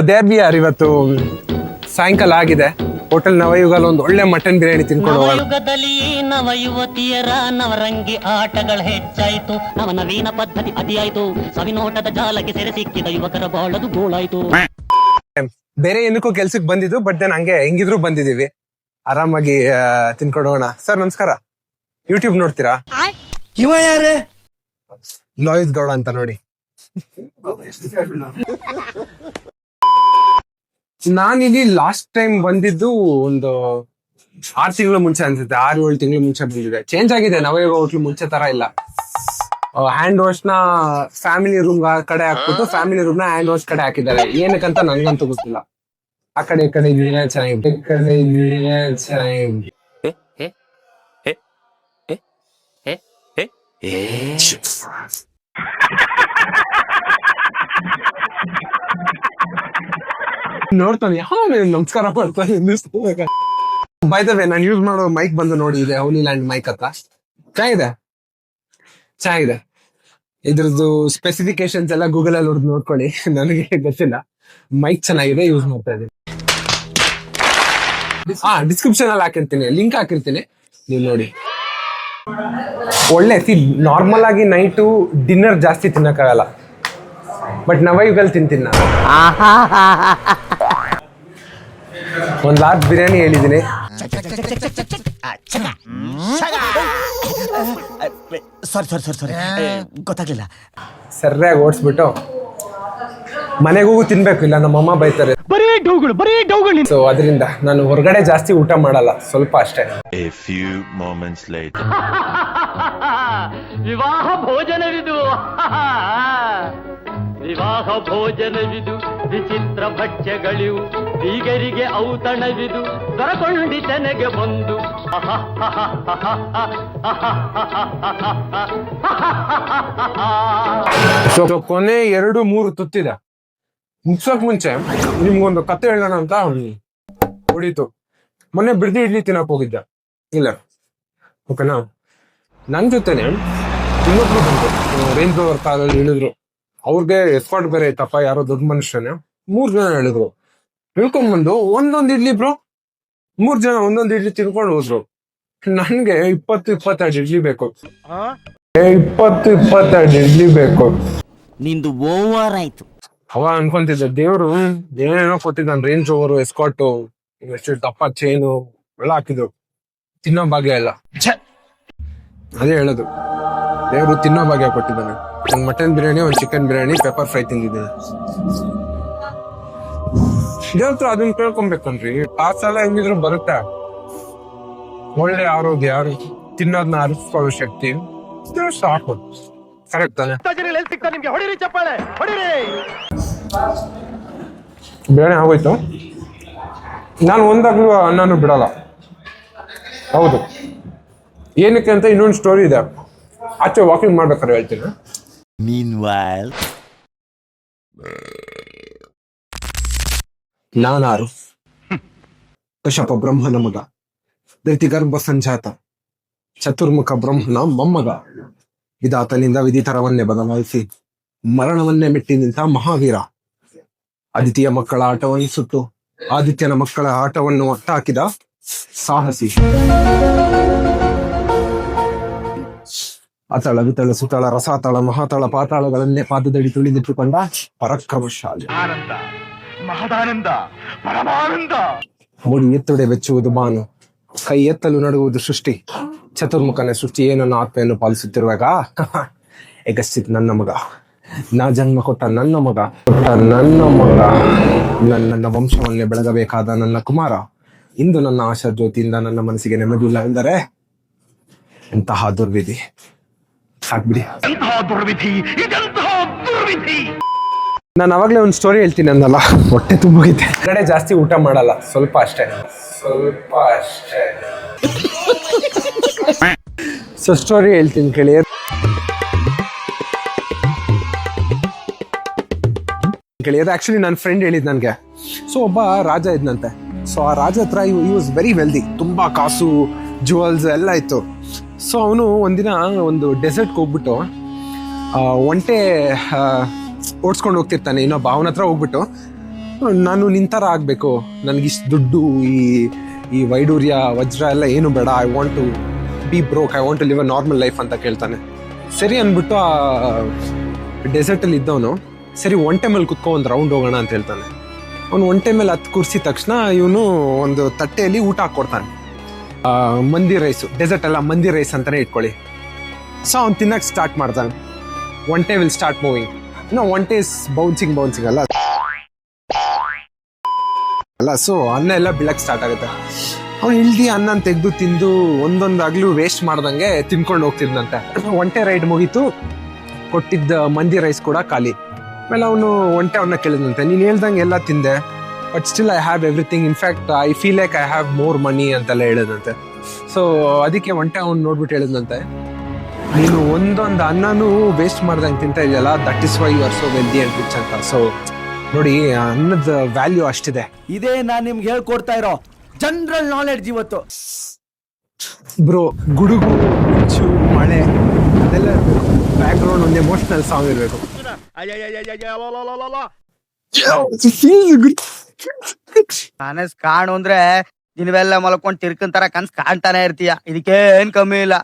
There be R ಇವತ್ತು ಸಾಯಂಕಾಲ ಆಗಿದೆ. ಹೋಟೆಲ್ ನವಯುಗಲ್ ಒಂದು ಒಳ್ಳೆ ಮಟನ್ ಬಿರಿಯಾನಿ ತಿನ್ಕೊಂಡು ಹೋಗೋಣ. ನವಯುಗದಲ್ಲಿ ನವ ಯುವತಿಯರ ನವರಂಗಿ ಆಟಗಳು ಹೆಚ್ಚಾಯಿತು. ನವನವೀನ ಪದ್ಧತಿ ಅತಿಯಾಯಿತು. ಸವಿನೋಟದ ಜಾಲಕ್ಕೆ ಸೆರೆ ಸಿಕ್ಕಿದ ಯುವಕರ ಬಾಳದು ಗೋಳಾಯ್ತು. ಬೇರೆ ಏನಕ್ಕೂ ಕೆಲ್ಸಕ್ಕೆ ಬಂದಿದ್ದು, ಬಟ್ ದೆನ್ ಹಂಗೆ ಹೆಂಗಿದ್ರು ಬಂದಿದೀವಿ, ಆರಾಮಾಗಿ ತಿನ್ಕೊಂಡು ಹೋಗೋಣ. ಸರ್ ನಮಸ್ಕಾರ, ಯೂಟ್ಯೂಬ್ ನೋಡ್ತೀರಾ? ಇವ ಯಾರೇ? ಲೋಹಿತ್ ಗೌಡ ಅಂತ ನೋಡಿ. ನಾನಿಲ್ಲಿ ಲಾಸ್ಟ್ ಟೈಮ್ ಬಂದಿದ್ದು ಒಂದು 6 ತಿಂಗಳು ಮುಂಚೆ ಅನ್ಸುತ್ತೆ, 6-7 ತಿಂಗಳು ಮುಂಚೆ ಬಂದಿದೆ. ಚೇಂಜ್ ಆಗಿದೆ, ನವಯುಗ ಹೋಟ್ಲು ಮುಂಚೆ ತರ ಇಲ್ಲ. ಹ್ಯಾಂಡ್ ವಾಶ್ ನ ಫ್ಯಾಮಿಲಿ ರೂಮ್ ಕಡೆ ಹಾಕ್ಬಿಟ್ಟು ಫ್ಯಾಮಿಲಿ ರೂಮ್ ನ ಹ್ಯಾಂಡ್ ವಾಶ್ ಕಡೆ ಹಾಕಿದ್ದಾರೆ. ಏನಕ್ಕಂತ ನನ್ಗಂತೂ ಗೊತ್ತಿಲ್ಲ. ಆ ಕಡೆ ಈ ಕಡೆ ಚೆನ್ನಾಗಿದೆ, ಈ ಕಡೆ ಚೆನ್ನಾಗಿದೆ. ನೋಡ್ತಾನೆ ನಮಸ್ಕಾರ ಮಾಡ್ತಾನೆ. ಬೈ ದ ವೇ ನಾನು ಯೂಸ್ ಮಾಡೋ ಮೈಕ್ ಬಂದು ನೋಡಿ, ಇದೆ ಹೋಲಿ ಲ್ಯಾಂಡ್ ಮೈಕ್ ಅಂತ. ಚೆನ್ನಾಗಿದೆ. ಇದ್ರದ್ದು ಸ್ಪೆಸಿಫಿಕೇಶನ್ಸ್ ಎಲ್ಲ ಗೂಗಲ್ ಅಲ್ಲಿ ಹೊಡೆದು ನೋಡ್ಕೊಳ್ಳಿ, ನನಗೆ ಗೊತ್ತಿಲ್ಲ. ಮೈಕ್ ಚೆನ್ನಾಗಿದೆ, ಯೂಸ್ ಮಾಡ್ತಾ ಇದ್ದೀನಿ. ಡಿಸ್ಕ್ರಿಪ್ಷನ್ ಅಲ್ಲಿ ಹಾಕಿರ್ತೀನಿ, ಲಿಂಕ್ ಹಾಕಿರ್ತೀನಿ, ನೀವು ನೋಡಿ. ಒಳ್ಳೆ ನಾರ್ಮಲ್ ಆಗಿ ನೈಟು ಡಿನ್ನರ್ ಜಾಸ್ತಿ ತಿನ್ನಕ್ಕಾಗಲ್ಲ, ಬಟ್ ನವಯುಗಲ್ ತಿಂತೀನಿ ನಾನು. ಒಂದು ಲಾರ್ಜ್ ಬಿರಿಯಾನಿ ಹೇಳಿದ್ದೀನಿ. ಸಾರಿ ಗೊತ್ತಾಗ್ಲಿಲ್ಲ. ಸರಿಯಾಗಿ ಓಡಿಸ್ಬಿಟ್ಟು ಮನೆಗೂ ತಿನ್ಬೇಕು, ಇಲ್ಲ ನಮ್ಮಮ್ಮ ಬೈತಾರೆ. ಬರೀ ಡೌಗಳು. ಸೊ ಅದರಿಂದ ನಾನು ಹೊರಗಡೆ ಜಾಸ್ತಿ ಊಟ ಮಾಡಲ್ಲ, ಸ್ವಲ್ಪ ಅಷ್ಟೇ. A few moments later. ವಿವಾಹ ಭೋಜನವಿದು, ವಿವಾಹ ಭೋಜನವಿದು, ವಿಚಿತ್ರ ಭಕ್ಷ್ಯಗಳಿವು, ಬೀಗರಿಗೆ ಔತಣವಿದು, ದೊರಕೊಂಡಿತನೆಗೆ ಬಂದು. ಸೊ ಕೊನೆ 2-3 ತುತ್ತಿದೆ. ಮುಗ್ಸೋಕ್ ಮುಂಚೆ ನಿಮ್ಗೊಂದು ಕತೆ ಹೇಳೋಣ ಅಂತ ಹೊಡೀತು. ಮೊನ್ನೆ ಬಿರ್ದಿ ಇಡ್ಲಿ ತಿನ್ನಕ್ ಹೋಗಿದ್ದೆ, ಇಲ್ಲ ಓಕೆನಾ. ನನ್ ಜೊತೆನೆ ಇನ್ನೊಬ್ರು ಬಂದು ರೇಂಜ್ ರೋವರ್ ಕಾರಲ್ಲಿ ಇಳಿದ್ರು. ಅವ್ರಿಗೆ ಎಸ್ಕಾರ್ಟ್ ಬೇರೆ ಐತಪ್ಪ, ಯಾರೋ ದೊಡ್ಡ ಮನುಷ್ಯನೇ. 3 ಜನ ಹೇಳಿದ್ರು. ಇಳ್ಕೊಂಡ್ಬಂದು ಒಂದೊಂದ್ ಇಡ್ಲಿ ಬ್ರೋ, 3 ಜನ ಒಂದೊಂದ್ ಇಡ್ಲಿ ತಿನ್ಕೊಂಡು ಹೋದ್ರು. ನನ್ಗೆ 20-22 ಇಡ್ಲಿ ಬೇಕು. 20-22 ಇಡ್ಲಿ ಬೇಕು. ನಿಂದು ಓವರ್ ಆಯ್ತು. ಅವ ಅನ್ಕೊಂತಿದ್ದೆ, ದೇವ್ರು ಏನೇನೋ ಕೊಟ್ಟಿದ್ದಾನೆ, ರೇಂಜ್ ಓವರು, ಎಸ್ಕಾಟ್, ಎಷ್ಟು ದಪ್ಪ ಚೈನು ಎಲ್ಲ ಹಾಕಿದ್ರು. ತಿನ್ನೋ ಭಾಗ್ಯ ಇಲ್ಲ. ಅದೇ ಹೇಳೋದು, ದೇವ್ರು ತಿನ್ನೋ ಭಾಗ್ಯ ಕೊಟ್ಟಿದ್ದಾನೆ. ಒಂದು ಮಟನ್ ಬಿರಿಯಾನಿ, ಒಂದು ಚಿಕನ್ ಬಿರಿಯಾನಿ, ಪೆಪ್ಪರ್ ಫ್ರೈ ತಿಂದಿದ್ದೀನಿ. ದೇವ್ರ ಅದನ್ನ ಕೇಳ್ಕೊಬೇಕನ್ರಿ. ಆ ಸಲ ಹೆಂಗಿದ್ರು ಬರುತ್ತೆ. ಒಳ್ಳೆ ಆರೋಗ್ಯ, ತಿನ್ನೋದನ್ನ ಅರಿಸ್ಕೊಳ್ಳೋ ಶಕ್ತಿ ಸಾಕು. ಕರೆಕ್ಟ್ ತಾನೆ? ಬಿರಿಯಾನಿ ಆಗೋಯ್ತು. ನಾನು ಒಂದಾಗ್ಲೂ ಅನ್ನನೂ ಬಿಡಲ್ಲ. ಹೌದು, ಏನಕ್ಕೆ ಅಂತ ಇನ್ನೊಂದು ಸ್ಟೋರಿ ಇದೆ, ಆಚೆ ವಾಕಿಂಗ್ ಮಾಡ್ಬೇಕಾದ್ರೆ ಹೇಳ್ತೀನಿ. Meanwhile, ನಾನಾರು ಕಶ್ಯಪ ಬ್ರಹ್ಮನ ಮಗ, ದೈತಿಗರ್ಭ ಸಂಜಾತ, ಚತುರ್ಮುಖ ಬ್ರಹ್ಮನ ಮೊಮ್ಮಗ. ವಿಧಾತನಿಂದ ವಿಧಿತರವನ್ನೇ ಬದಲಾಯಿಸಿ ಮರಣವನ್ನೇ ಮೆಟ್ಟಿ ನಿಂತ ಮಹಾವೀರ. ಅದಿತಿಯ ಮಕ್ಕಳ ಆಟವನ್ನು ಸುಟ್ಟು ಆದಿತ್ಯನ ಮಕ್ಕಳ ಆಟವನ್ನು ಒಟ್ಟಾಕಿದ ಸಾಹಸಿ. ಅತಳ ವಿತಳ ಸುತಳ ರಸಾತಳ ಮಹಾತಳ ಪಾತಾಳಗಳನ್ನೇ ಪಾದದಡಿ ತುಳಿದಿಟ್ಟುಕೊಂಡ ಪರಾಕ್ರಮಶಾಲಿ. ಮುಡಿ ಎತ್ತುಡೆ ಬೆಚ್ಚುವುದು ಬಾನು, ಕೈ ಎತ್ತಲು ನಡುವುದು ಸೃಷ್ಟಿ. ಚತುರ್ಮುಖನ ಸೃಷ್ಟಿ ಏನನ್ನು ಆತ್ಮೆಯನ್ನು ಪಾಲಿಸುತ್ತಿರುವಾಗ ಎಗಸ್ತಿತ್ ನನ್ನ ಮಗ, ನಾ ಜನ್ಮ ಕೊಟ್ಟ ನನ್ನ ಮಗ, ನನ್ನ ವಂಶವನ್ನೇ ಬೆಳಗಬೇಕಾದ ನನ್ನ ಕುಮಾರ. ಇಂದು ನನ್ನ ಆಶಾ ಜ್ಯೋತಿಯಿಂದ ನನ್ನ ಮನಸ್ಸಿಗೆ ನೆಮ್ಮದಿಲ್ಲ ಎಂದರೆ ಎಂತಹ ದುರ್ವಿಧಿ. ಸಾಕ್ಬಿಡಿ. ನಾನು ಅವಾಗ್ಲೇ ಒಂದು ಸ್ಟೋರಿ ಹೇಳ್ತೀನಿ ಅಂದಲ್ಲ, ಹೊಟ್ಟೆ ತುಂಬೋಗಿದೆ. ಕಡೆ ಜಾಸ್ತಿ ಊಟ ಮಾಡಲ್ಲ, ಸ್ವಲ್ಪ ಅಷ್ಟೇ. ಸೊ ಸ್ಟೋರಿ ಹೇಳ್ತೀನಿ ಕೇಳಿ. ಅದು ಆಕ್ಚುಲಿ ನನ್ನ ಫ್ರೆಂಡ್ ಹೇಳಿದ್ ನನಗೆ. ಸೊ ಒಬ್ಬ ರಾಜ ಇದ್ನಂತೆ. ಸೊ ಆ ರಾಜ ಹತ್ರ ಯು ವಾಸ್ ವೆರಿ ವೆಲ್ದಿ, ತುಂಬಾ ಕಾಸು, ಜುವೆಲ್ಸ್ ಎಲ್ಲ ಇತ್ತು. ಸೊ ಅವನು ಒಂದಿನ ಒಂದು ಡೆಸರ್ಟ್ಗೆ ಹೋಗ್ಬಿಟ್ಟು ಒಂಟೆ ಓಡಿಸ್ಕೊಂಡು ಹೋಗ್ತಿರ್ತಾನೆ. ಇನ್ನೊಬ್ಬ ಅವನ ಹತ್ರ ಹೋಗ್ಬಿಟ್ಟು, ನಾನು ನಿಂತರ ಆಗ್ಬೇಕು, ನನಗಿಷ್ಟು ದುಡ್ಡು, ಈ ವೈಡೂರ್ಯ ವಜ್ರ ಎಲ್ಲ ಏನು ಬೇಡ, I want to be broke, I want to live a normal life ಅಂತ ಕೇಳ್ತಾನೆ. ಸರಿ ಅಂದ್ಬಿಟ್ಟು ಆ ಡೆಸರ್ಟಲ್ಲಿ ಇದ್ದವನು ಸರಿ ಒಂಟೆ ಮೇಲೆ ಕುತ್ಕೊ ಒಂದು ರೌಂಡ್ ಹೋಗೋಣ ಅಂತ ಹೇಳ್ತಾನೆ. ಅವನು ಒಂಟೆ ಮೇಲೆ ಹತ್ತು ಕೂರಿಸಿದ ತಕ್ಷಣ ಇವನು ಒಂದು ತಟ್ಟೆಯಲ್ಲಿ ಊಟ ಹಾಕ್ಕೊಡ್ತಾನೆ. ಮಂದಿ ರೈಸು, ಡೆಸರ್ಟ್ ಎಲ್ಲ ಮಂದಿ ರೈಸ್ ಅಂತಾನೆ ಇಟ್ಕೊಳ್ಳಿ. ಸೊ ಅವ್ನು ತಿನ್ನಕ್ಕೆ ಸ್ಟಾರ್ಟ್ ಮಾಡ್ತಾನೆ. ಒಂಟೆ ವಿಲ್ ಸ್ಟಾರ್ಟ್ ಮೂವಿಂಗ್. ಒಂಟೆ ಇಸ್ ಬೌನ್ಸಿಂಗ್ ಅಲ್ಲ. ಸೊ ಅನ್ನ ಎಲ್ಲ ಬೀಳಕ್ಕೆ ಸ್ಟಾರ್ಟ್ ಆಗುತ್ತೆ. ಅವ್ನು ಇಳ್ದು ಅನ್ನ ತೆಗೆದು ತಿಂದು ಒಂದೊಂದಾಗ್ಲೂ ವೇಸ್ಟ್ ಮಾಡ್ದಂಗೆ ತಿನ್ಕೊಂಡು ಹೋಗ್ತಿದ್ನಂತೆ. ಒಂಟೆ ರೈಡ್ ಮುಗೀತು, ಕೊಟ್ಟಿದ್ದ ಮಂದಿ ರೈಸ್ ಕೂಡ ಖಾಲಿ. ಆಮೇಲೆ ಅವನು ಒಂಟೆ ಅವನ್ನ ಕೇಳಿದಂತೆ, ನೀನು ಹೇಳ್ದಂಗೆ ಎಲ್ಲ ತಿಂದೆ, but still I have everything, in fact I feel like I have more money ಅಂತೆಲ್ಲ ಹೇಳಿದಂತೆ. ಸೊ ಅದಕ್ಕೆ ಒಂಟೆ ಅವ್ನು ನೋಡ್ಬಿಟ್ಟು ಹೇಳಿದಂತೆ, ನೀನು ಒಂದೊಂದು ಅನ್ನನೂ ವೇಸ್ಟ್ ಮಾಡ್ದಂಗೆ ತಿಂತ ಇದೆಯಲ್ಲ, that is why you are so wealthy and rich ಅಂತ. ಸೊ ನೋಡಿ, ಅನ್ನದ ವ್ಯಾಲ್ಯೂ ಅಷ್ಟಿದೆ. ಇದೇ ನಾನ್ ನಿಮ್ಗೆ ಹೇಳ್ಕೊಡ್ತಾ ಇರೋ ಜನರಲ್ ನಾಲೆಡ್ಜ್ ಇವತ್ತು. ಬ್ರೋ, ಗುಡುಗು, ಮಿಂಚು, ಮಳೆ ಅದೆಲ್ಲ ಇರಬೇಕು. ಬ್ಯಾಕ್ ಗ್ರೌಂಡ್ ಒಂದು ಎಮೋಷನಲ್ ಸಾಂಗ್ ಇರಬೇಕು. ಕನಸ್ ಕಾಣು ಅಂದ್ರೆ ದಿನವೆಲ್ಲ ಮಲ್ಕೊಂಡ್ ತಿರ್ಕಂತಾರ ಕನ್ಸ್ ಕಾಣ್ತಾನೆ ಇರ್ತೀಯ. ಇದಕ್ಕೇನ್ ಕಮ್ಮಿ ಇಲ್ಲ.